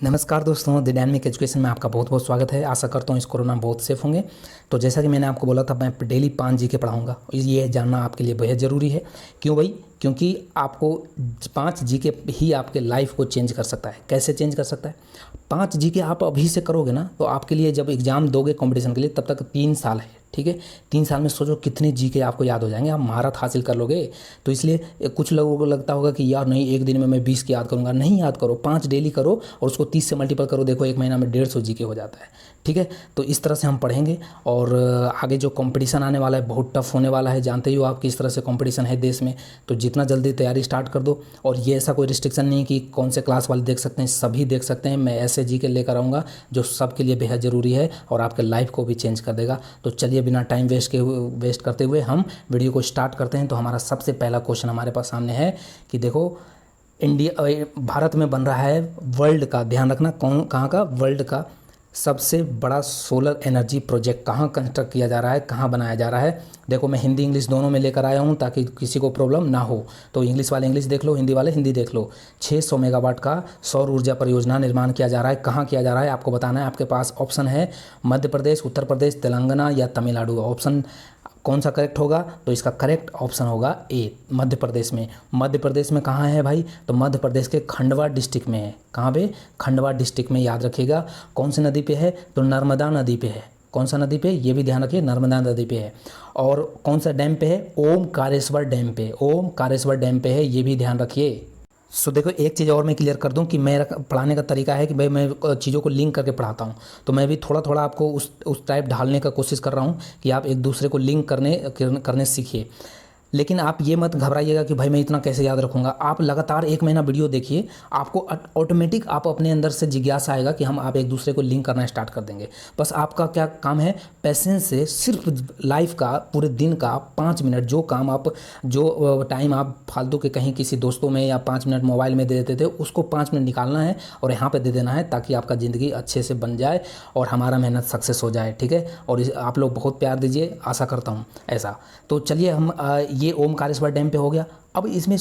नमस्कार दोस्तों, the dynamic education में आपका बहुत बहुत स्वागत है। आशा करता हूँ इस कोरोना बहुत सेफ होंगे। तो जैसा कि मैंने आपको बोला था, मैं डेली 5 जीके पढ़ाऊंगा। ये जानना आपके लिए बेहद ज़रूरी है। क्यों भाई? क्योंकि आपको 5 जीके ही आपके लाइफ को चेंज कर सकता है। कैसे चेंज कर सकता है? 5 जीके आप अभी से करोगे ना, तो आपके लिए जब एग्ज़ाम दोगे कंपटीशन के लिए, तब तक 3 साल है। ठीक है, 3 साल में सोचो कितने जीके आपको याद हो जाएंगे, आप महारत हासिल कर लोगे। तो इसलिए कुछ लोगों को लगता होगा कि यार नहीं, एक दिन में मैं 20 की याद करूंगा। नहीं याद करो, 5 डेली करो और उसको 30 से मल्टीपल करो। देखो एक महीना में 150 जीके हो जाता है। ठीक है, तो इस तरह से हम पढ़ेंगे। और आगे जो कंपटीशन आने वाला है बहुत टफ होने वाला है। जानते ही हो आप किस तरह से कंपटीशन है देश में। तो जितना जल्दी तैयारी स्टार्ट कर दो। और ये ऐसा कोई रिस्ट्रिक्शन नहीं कि कौन से क्लास वाले देख सकते हैं, सभी देख सकते हैं। मैं ऐसे जीके लेकर आऊँगा जो सबके लिए बेहद ज़रूरी है और आपके लाइफ को भी चेंज कर देगा। तो चलिए बिना टाइम वेस्ट करते हुए हम वीडियो को स्टार्ट करते हैं। तो हमारा सबसे पहला क्वेश्चन हमारे पास सामने है कि देखो, भारत में बन रहा है वर्ल्ड का, ध्यान रखना, कहाँ का, वर्ल्ड का सबसे बड़ा सोलर एनर्जी प्रोजेक्ट कहाँ कंस्ट्रक्ट किया जा रहा है, कहाँ बनाया जा रहा है। देखो मैं हिंदी इंग्लिश दोनों में लेकर आया हूँ ताकि किसी को प्रॉब्लम ना हो। तो इंग्लिश वाले इंग्लिश देख लो, हिंदी वाले हिंदी देख लो। 600 मेगावाट का सौर ऊर्जा परियोजना निर्माण किया जा रहा है। कहाँ किया जा रहा है आपको बताना है। आपके पास ऑप्शन है मध्य प्रदेश, उत्तर प्रदेश, तेलंगाना या तमिलनाडु। ऑप्शन कौन सा करेक्ट होगा? तो इसका करेक्ट ऑप्शन होगा ए, मध्य प्रदेश में। मध्य प्रदेश में कहाँ है भाई? तो मध्य प्रदेश के खंडवा डिस्ट्रिक्ट में है। कहाँ पे? खंडवा डिस्ट्रिक्ट में। याद रखिएगा। कौन सी नदी पे है? तो नर्मदा नदी पे है। कौन सा नदी पे? ये भी ध्यान रखिए, नर्मदा नदी पे है। और कौन सा डैम पे है? ओमकारेश्वर डैम पे। ओमकारेश्वर डैम पे है, ये भी ध्यान रखिए। देखो एक चीज़ और मैं क्लियर कर दूं कि मेरा पढ़ाने का तरीका है कि भाई मैं चीज़ों को लिंक करके पढ़ाता हूं। तो मैं भी थोड़ा थोड़ा आपको उस टाइप ढालने का कोशिश कर रहा हूं कि आप एक दूसरे को लिंक करने सीखिए। लेकिन आप ये मत घबराइएगा कि भाई मैं इतना कैसे याद रखूंगा। आप लगातार 1 महीना वीडियो देखिए, आपको ऑटोमेटिक आप अपने अंदर से जिज्ञासा आएगा कि हम आप एक दूसरे को लिंक करना स्टार्ट कर देंगे। बस आपका क्या काम है? पैसेंस से सिर्फ लाइफ का, पूरे दिन का 5 मिनट जो काम आप, जो टाइम आप फालतू के कहीं किसी दोस्तों में या 5 मिनट मोबाइल में दे देते थे, उसको 5 मिनट निकालना है और यहाँ पर दे देना है ताकि आपका ज़िंदगी अच्छे से बन जाए और हमारा मेहनत सक्सेस हो जाए। ठीक है, और आप लोग बहुत प्यार दीजिए, आशा करता हूँ ऐसा। तो चलिए हम ये ओमकारेश्वर डैम पे हो गया। अब इसमें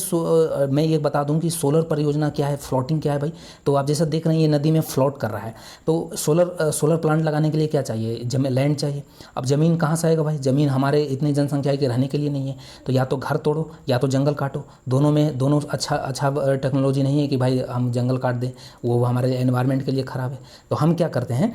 मैं ये बता दूं कि सोलर परियोजना क्या है, फ्लोटिंग क्या है भाई। तो आप जैसा देख रहे हैं ये नदी में फ्लोट कर रहा है। तो सोलर प्लांट लगाने के लिए क्या चाहिए? लैंड चाहिए। अब ज़मीन कहाँ से आएगा भाई? ज़मीन हमारे इतनी जनसंख्या के रहने के लिए नहीं है। तो या तो घर तोड़ो या तो जंगल काटो। दोनों अच्छा टेक्नोलॉजी नहीं है कि भाई हम जंगल काट दें, वो हमारे एनवायरनमेंट के लिए ख़राब है। तो हम क्या करते हैं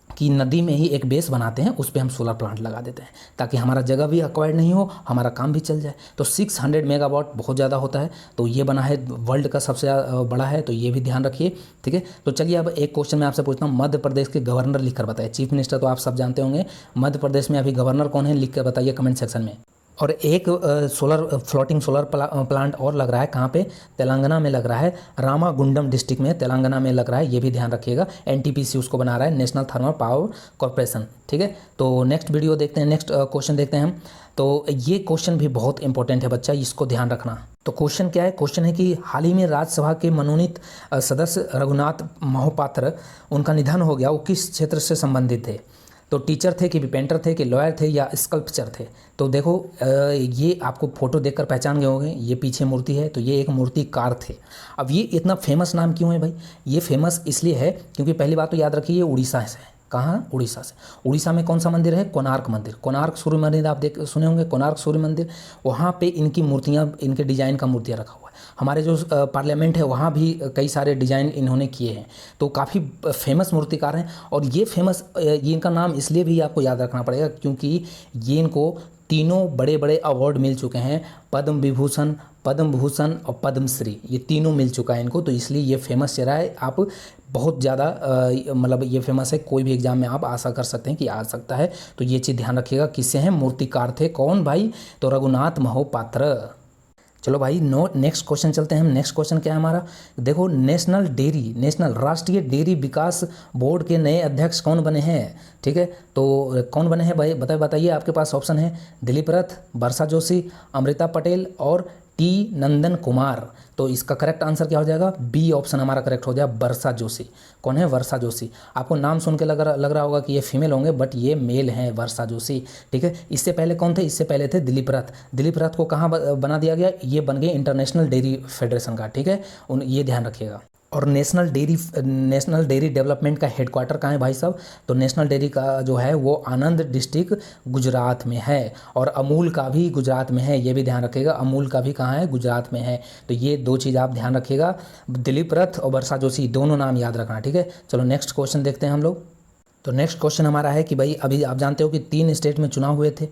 कि नदी में ही एक बेस बनाते हैं, उस पर हम सोलर प्लांट लगा देते हैं ताकि हमारा जगह भी एक्वायर्ड नहीं हो, हमारा काम भी चल जाए। तो 600 मेगावाट बहुत ज़्यादा होता है। तो ये बना है वर्ल्ड का सबसे बड़ा है, तो ये भी ध्यान रखिए। ठीक है, तो चलिए अब एक क्वेश्चन मैं आपसे पूछता हूँ। मध्य प्रदेश के गवर्नर लिखकर बताइए। चीफ मिनिस्टर तो आप सब जानते होंगे, मध्य प्रदेश में अभी गवर्नर कौन है लिख कर बताइए कमेंट सेक्शन में। और एक फ्लोटिंग सोलर प्लांट और लग रहा है। कहाँ पे? तेलंगाना में लग रहा है, रामागुंडम डिस्ट्रिक्ट में तेलंगाना में लग रहा है। ये भी ध्यान रखिएगा। एनटीपीसी उसको बना रहा है, नेशनल थर्मल पावर कॉर्पोरेशन। ठीक है, तो नेक्स्ट वीडियो देखते हैं, नेक्स्ट क्वेश्चन देखते हैं हम। तो ये क्वेश्चन भी बहुत इंपॉर्टेंट है बच्चा, इसको ध्यान रखना। तो क्वेश्चन क्या है? क्वेश्चन है कि हाल ही में राज्यसभा के मनोनीत सदस्य रघुनाथ मोहपात्र, उनका निधन हो गया। वो किस क्षेत्र से संबंधित थे? तो टीचर थे कि पेंटर थे कि लॉयर थे या स्कल्पचर थे? तो देखो ये आपको फोटो देखकर पहचान गए होंगे। ये पीछे मूर्ति है, तो ये एक मूर्तिकार थे। अब ये इतना फेमस नाम क्यों है भाई? ये फेमस इसलिए है क्योंकि पहली बात तो याद रखिए ये उड़ीसा से है। कहाँ? उड़ीसा से। उड़ीसा में कौन सा मंदिर है? कोणार्क मंदिर। कोणार्क सूर्य मंदिर आप सुने होंगे, कोणार्क सूर्य मंदिर। वहाँ पे इनकी मूर्तियाँ, इनके डिजाइन का मूर्तियाँ रखा हुआ है। हमारे जो पार्लियामेंट है वहाँ भी कई सारे डिजाइन इन्होंने किए हैं। तो काफ़ी फेमस मूर्तिकार हैं। और ये फेमस, ये इनका नाम इसलिए भी आपको याद रखना पड़ेगा क्योंकि ये इनको तीनों बड़े बड़े अवार्ड मिल चुके हैं। पद्म विभूषण, पद्म भूषण और पद्मश्री, ये तीनों मिल चुका है इनको। तो इसलिए ये फेमस चेहरा है। आप बहुत ज़्यादा मतलब ये फेमस है, कोई भी एग्जाम में आप आशा कर सकते हैं कि आ सकता है। तो ये चीज़ ध्यान रखिएगा। किससे हैं? मूर्तिकार थे। कौन भाई? तो रघुनाथ मोहपात्र। चलो भाई नेक्स्ट क्वेश्चन चलते हैं हम। नेक्स्ट क्वेश्चन क्या है हमारा? देखो नेशनल राष्ट्रीय डेयरी विकास बोर्ड के नए अध्यक्ष कौन बने हैं? ठीक है, तो कौन बने हैं भाई बताइए। आपके पास ऑप्शन है दिलीप रथ, वर्षा जोशी, अमृता पटेल और टी नंदन कुमार। तो इसका करेक्ट आंसर क्या हो जाएगा? बी ऑप्शन हमारा करेक्ट हो जाएगा, वर्षा जोशी। कौन है? वर्षा जोशी। आपको नाम सुन के लग रहा होगा कि ये फीमेल होंगे, बट ये मेल हैं, वर्षा जोशी। ठीक है, इससे पहले कौन थे? इससे पहले थे दिलीप रथ। दिलीप रथ को कहाँ बना दिया गया? ये बन गए इंटरनेशनल डेयरी फेडरेशन का। ठीक है, ये ध्यान रखिएगा। और नेशनल डेयरी डेवलपमेंट का हेडक्वार्टर कहाँ है भाई साहब? तो नेशनल डेयरी का जो है वो आनंद डिस्ट्रिक्ट गुजरात में है, और अमूल का भी गुजरात में है, ये भी ध्यान रखिएगा। अमूल का भी कहाँ है? गुजरात में है। तो ये 2 चीज़ आप ध्यान रखिएगा, दिलीप रथ और वर्षा जोशी दोनों नाम याद रखना, ठीक है। चलो नेक्स्ट क्वेश्चन देखते हैं हम लोग। तो नेक्स्ट क्वेश्चन हमारा है कि भाई अभी आप जानते हो कि 3 स्टेट में चुनाव हुए थे,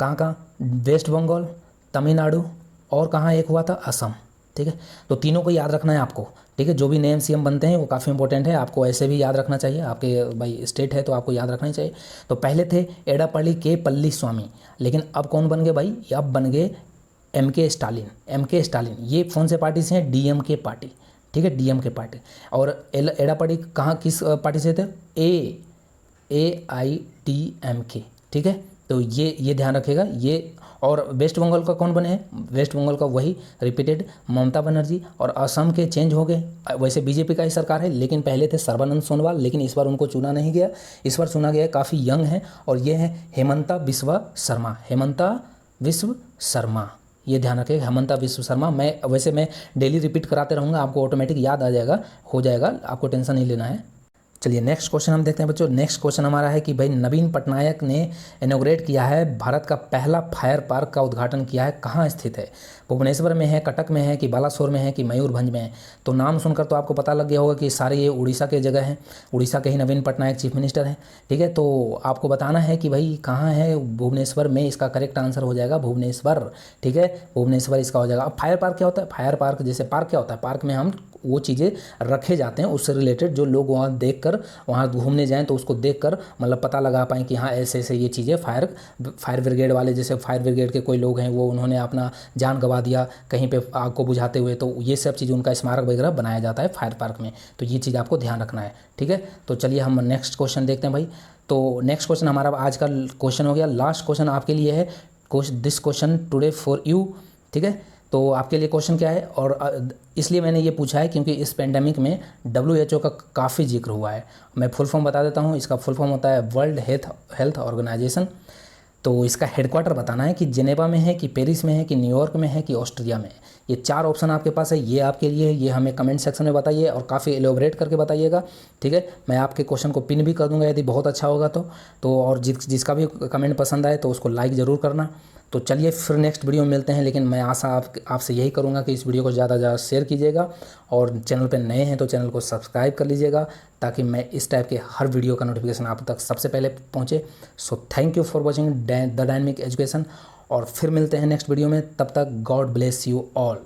कहाँ कहाँ? वेस्ट बंगाल, तमिलनाडु और कहाँ एक हुआ था? असम, ठीक है। तो तीनों को याद रखना है आपको, ठीक है। जो भी नए सीएम बनते हैं वो काफ़ी इंपॉर्टेंट है, आपको ऐसे भी याद रखना चाहिए, आपके भाई स्टेट है तो आपको याद रखना ही चाहिए। तो पहले थे एडापल्ली के पल्ली स्वामी, लेकिन अब कौन बन गए भाई? अब बन गए MK स्टालिन। ये कौन से पार्टी से हैं? DMK पार्टी, ठीक है, DMK पार्टी। और एडापल्ली कहाँ किस पार्टी से थे? AIDMK, ठीक है। तो ये ध्यान रखिएगा ये। और वेस्ट बंगाल का कौन बने हैं? वेस्ट बंगाल का वही रिपीटेड ममता बनर्जी। और असम के चेंज हो गए, वैसे बीजेपी का ही सरकार है, लेकिन पहले थे सर्बानंद सोनोवाल, लेकिन इस बार उनको चुना नहीं गया। इस बार चुना गया है, काफ़ी यंग है, और ये है हेमंता बिस्वा शर्मा। ये ध्यान रखिएगा, हेमंता बिस्वा शर्मा। मैं डेली रिपीट कराते रहूँगा, आपको ऑटोमेटिक याद आ जाएगा, हो जाएगा, आपको टेंशन नहीं लेना है। चलिए नेक्स्ट क्वेश्चन हम देखते हैं बच्चों। नेक्स्ट क्वेश्चन हमारा है कि भाई नवीन पटनायक ने इनॉग्रेट किया है भारत का पहला फायर पार्क का उद्घाटन किया है, कहाँ स्थित है? भुवनेश्वर में है, कटक में है, कि बालासोर में है, कि मयूरभंज में है? तो नाम सुनकर तो आपको पता लग गया होगा कि सारे ये उड़ीसा के जगह हैं, उड़ीसा के ही नवीन पटनायक चीफ मिनिस्टर हैं, ठीक है। तो आपको बताना है कि भाई कहाँ है? भुवनेश्वर में इसका करेक्ट आंसर हो जाएगा भुवनेश्वर, ठीक है, भुवनेश्वर इसका हो जाएगा। अब फायर पार्क क्या होता है? फायर पार्क जैसे पार्क क्या होता है? पार्क में हम वो चीज़ें रखे जाते हैं उससे रिलेटेड, जो लोग वहाँ देखकर, वहाँ घूमने जाएं तो उसको देखकर मतलब पता लगा पाएँ कि हाँ ऐसे ऐसे ये चीज़ें फायर ब्रिगेड वाले, जैसे फायर ब्रिगेड के कोई लोग हैं वो उन्होंने अपना जान गंवा दिया कहीं पे आग को बुझाते हुए, तो ये सब चीज़ उनका स्मारक वगैरह बनाया जाता है फायर पार्क में। तो ये चीज़ आपको ध्यान रखना है, ठीक है। तो चलिए हम नेक्स्ट क्वेश्चन देखते हैं भाई। तो नेक्स्ट क्वेश्चन हमारा आज का क्वेश्चन हो गया, लास्ट क्वेश्चन आपके लिए है, this question today for you, ठीक है। तो आपके लिए क्वेश्चन क्या है, और इसलिए मैंने ये पूछा है क्योंकि इस पेंडेमिक में WHO का काफ़ी जिक्र हुआ है। मैं फुल फॉर्म बता देता हूँ, इसका फुल फॉर्म होता है वर्ल्ड हेल्थ ऑर्गेनाइजेशन। तो इसका हेडक्वार्टर बताना है कि जेनेवा में है, कि पेरिस में है, कि न्यूयॉर्क में है, कि ऑस्ट्रिया में है। ये 4 ऑप्शन आपके पास है, ये आपके लिए है, ये हमें कमेंट सेक्शन में बताइए और काफ़ी एलोबरेट करके बताइएगा, ठीक है। मैं आपके क्वेश्चन को पिन भी कर दूंगा यदि बहुत अच्छा होगा तो और जिसका भी कमेंट पसंद आए तो उसको लाइक ज़रूर करना। तो चलिए फिर नेक्स्ट वीडियो में मिलते हैं, लेकिन मैं आशा आपसे यही करूंगा कि इस वीडियो को ज़्यादा से ज़्यादा शेयर कीजिएगा, और चैनल पर नए हैं तो चैनल को सब्सक्राइब कर लीजिएगा, ताकि मैं इस टाइप के हर वीडियो का नोटिफिकेशन आप तक सबसे पहले पहुंचे। So thank you for watching the dynamic education, और फिर मिलते हैं नेक्स्ट वीडियो में, तब तक गॉड ब्लेस यू ऑल।